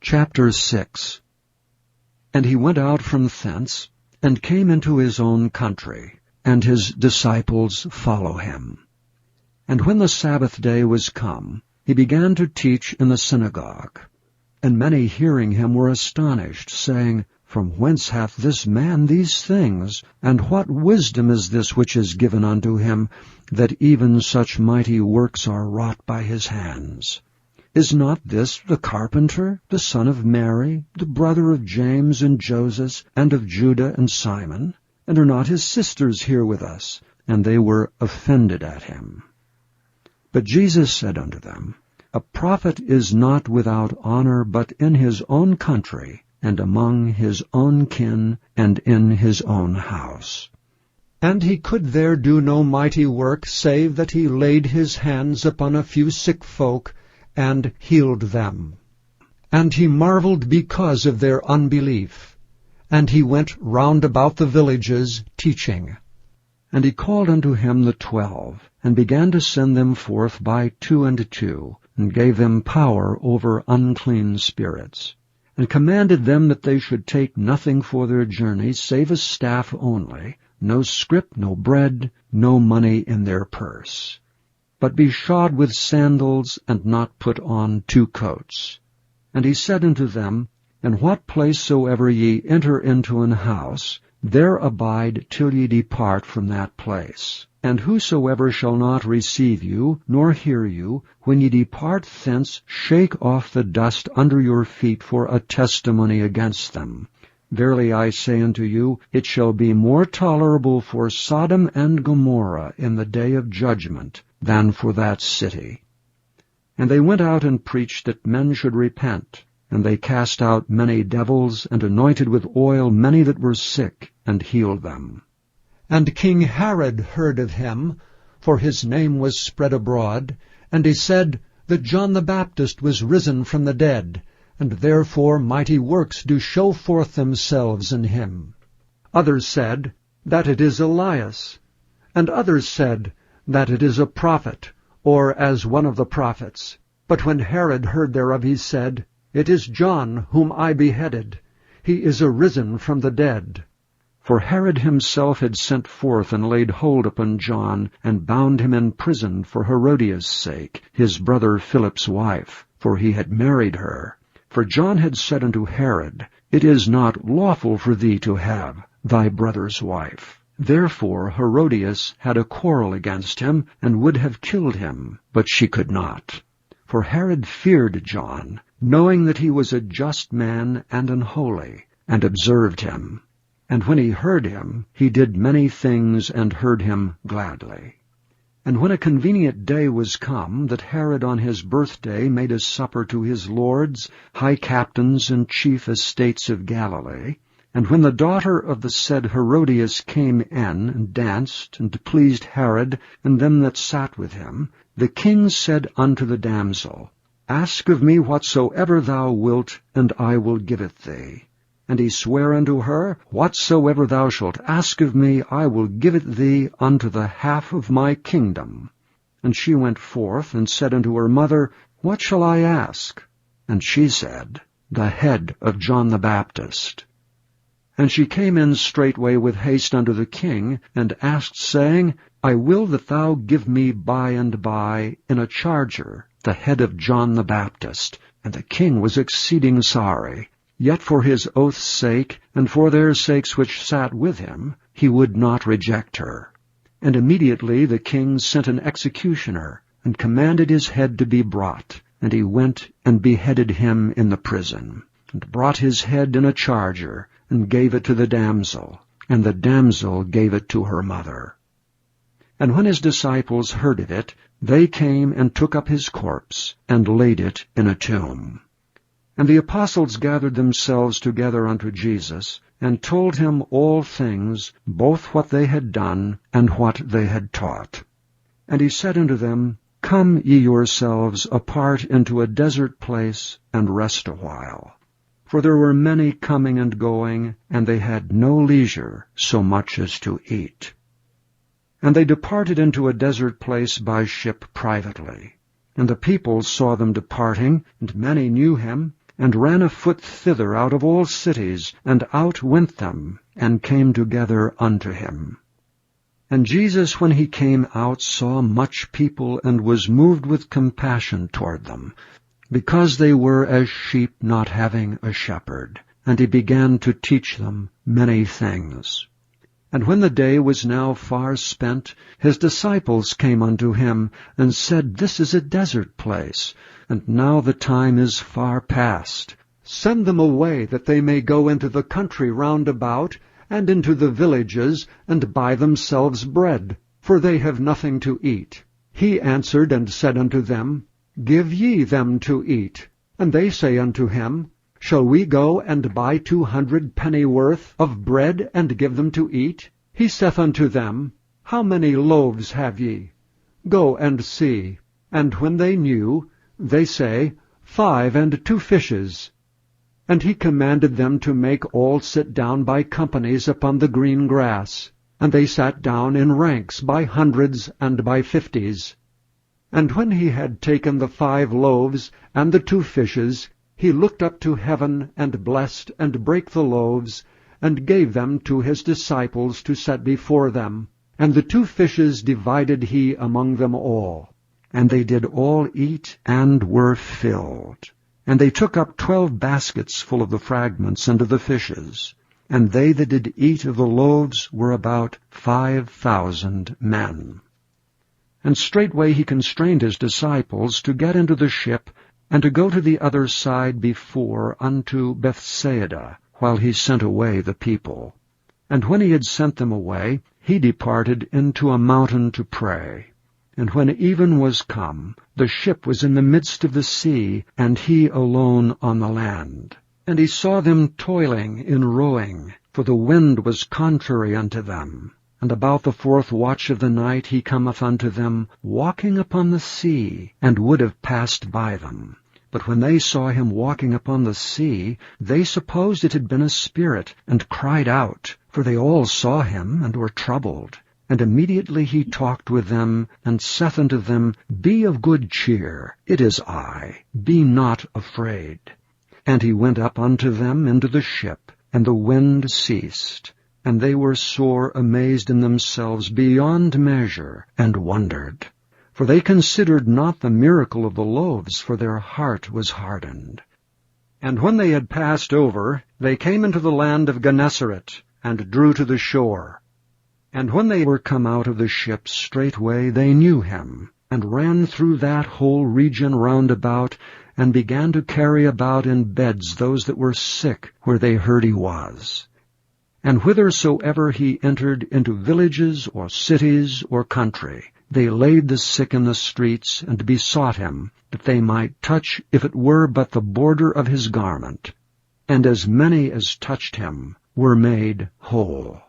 Chapter 6. And he went out from thence, and came into his own country, and his disciples follow him. And when the Sabbath day was come, he began to teach in the synagogue. And many hearing him were astonished, saying, From whence hath this man these things? And what wisdom is this which is given unto him, that even such mighty works are wrought by his hands? Is not this the carpenter, the son of Mary, the brother of James and Joseph, and of Judah and Simon? And are not his sisters here with us? And they were offended at him. But Jesus said unto them, A prophet is not without honor but in his own country, and among his own kin, and in his own house. And he could there do no mighty work, save that he laid his hands upon a few sick folk, and healed them. And he marveled because of their unbelief. And he went round about the villages, teaching. And he called unto him the 12, and began to send them forth by 2 and 2, and gave them power over unclean spirits, and commanded them that they should take nothing for their journey, save a staff only, no scrip, no bread, no money in their purse. But be shod with sandals, and not put on 2 coats. And he said unto them, In what place soever ye enter into an house, there abide till ye depart from that place. And whosoever shall not receive you, nor hear you, when ye depart thence, shake off the dust under your feet for a testimony against them. Verily I say unto you, it shall be more tolerable for Sodom and Gomorrah in the day of judgment than for that city. And they went out and preached that men should repent. And they cast out many devils, and anointed with oil many that were sick, and healed them. And King Herod heard of him, for his name was spread abroad, and he said that John the Baptist was risen from the dead, and therefore mighty works do show forth themselves in him. Others said that it is Elias, and others said that it is a prophet, or as one of the prophets. But when Herod heard thereof, he said, It is John whom I beheaded. He is arisen from the dead. For Herod himself had sent forth and laid hold upon John, and bound him in prison for Herodias' sake, his brother Philip's wife, for he had married her. For John had said unto Herod, It is not lawful for thee to have thy brother's wife. Therefore Herodias had a quarrel against him, and would have killed him, but she could not. For Herod feared John, knowing that he was a just man and an holy, and observed him. And when he heard him, he did many things, and heard him gladly. And when a convenient day was come, that Herod on his birthday made a supper to his lords, high captains, and chief estates of Galilee, and when the daughter of the said Herodias came in, and danced, and pleased Herod, and them that sat with him, the king said unto the damsel, Ask of me whatsoever thou wilt, and I will give it thee. And he sware unto her, Whatsoever thou shalt ask of me, I will give it thee unto the half of my kingdom. And she went forth, and said unto her mother, What shall I ask? And she said, The head of John the Baptist. And she came in straightway with haste unto the king, and asked, saying, I will that thou give me by and by in a charger the head of John the Baptist. And the king was exceeding sorry. Yet for his oath's sake, and for their sakes which sat with him, he would not reject her. And immediately the king sent an executioner, and commanded his head to be brought. And he went and beheaded him in the prison, and brought his head in a charger, and gave it to the damsel, and the damsel gave it to her mother. And when his disciples heard of it, they came and took up his corpse, and laid it in a tomb. And the apostles gathered themselves together unto Jesus, and told him all things, both what they had done, and what they had taught. And he said unto them, Come ye yourselves apart into a desert place, and rest a while. For there were many coming and going, and they had no leisure so much as to eat. And they departed into a desert place by ship privately. And the people saw them departing, and many knew him, and ran afoot thither out of all cities, and out went them, and came together unto him. And Jesus, when he came out, saw much people, and was moved with compassion toward them, because they were as sheep not having a shepherd. And he began to teach them many things. And when the day was now far spent, his disciples came unto him, and said, This is a desert place, and now the time is far past. Send them away, that they may go into the country round about, and into the villages, and buy themselves bread, for they have nothing to eat. He answered and said unto them, Give ye them to eat. And they say unto him, Shall we go and buy 200 pennyworth of bread, and give them to eat? He saith unto them, How many loaves have ye? Go and see. And when they knew, they say, 5 and 2 fishes. And he commanded them to make all sit down by companies upon the green grass. And they sat down in ranks by hundreds and by 50s. And when he had taken the 5 loaves and the 2 fishes, he looked up to heaven, and blessed, and brake the loaves, and gave them to his disciples to set before them. And the 2 fishes divided he among them all. And they did all eat, and were filled. And they took up 12 baskets full of the fragments and of the fishes. And they that did eat of the loaves were about 5,000 men. And straightway he constrained his disciples to get into the ship, and to go to the other side before unto Bethsaida, while he sent away the people. And when he had sent them away, he departed into a mountain to pray. And when even was come, the ship was in the midst of the sea, and he alone on the land. And he saw them toiling in rowing, for the wind was contrary unto them. And about the 4th watch of the night he cometh unto them, walking upon the sea, and would have passed by them. But when they saw him walking upon the sea, they supposed it had been a spirit, and cried out, for they all saw him, and were troubled. And immediately he talked with them, and saith unto them, Be of good cheer, it is I, be not afraid. And he went up unto them into the ship, and the wind ceased. And they were sore amazed in themselves beyond measure, and wondered. For they considered not the miracle of the loaves, for their heart was hardened. And when they had passed over, they came into the land of Gennesaret, and drew to the shore. And when they were come out of the ship, straightway they knew him, and ran through that whole region round about, and began to carry about in beds those that were sick, where they heard he was. And whithersoever he entered into villages or cities or country, they laid the sick in the streets, and besought him that they might touch, if it were but the border of his garment. And as many as touched him were made whole.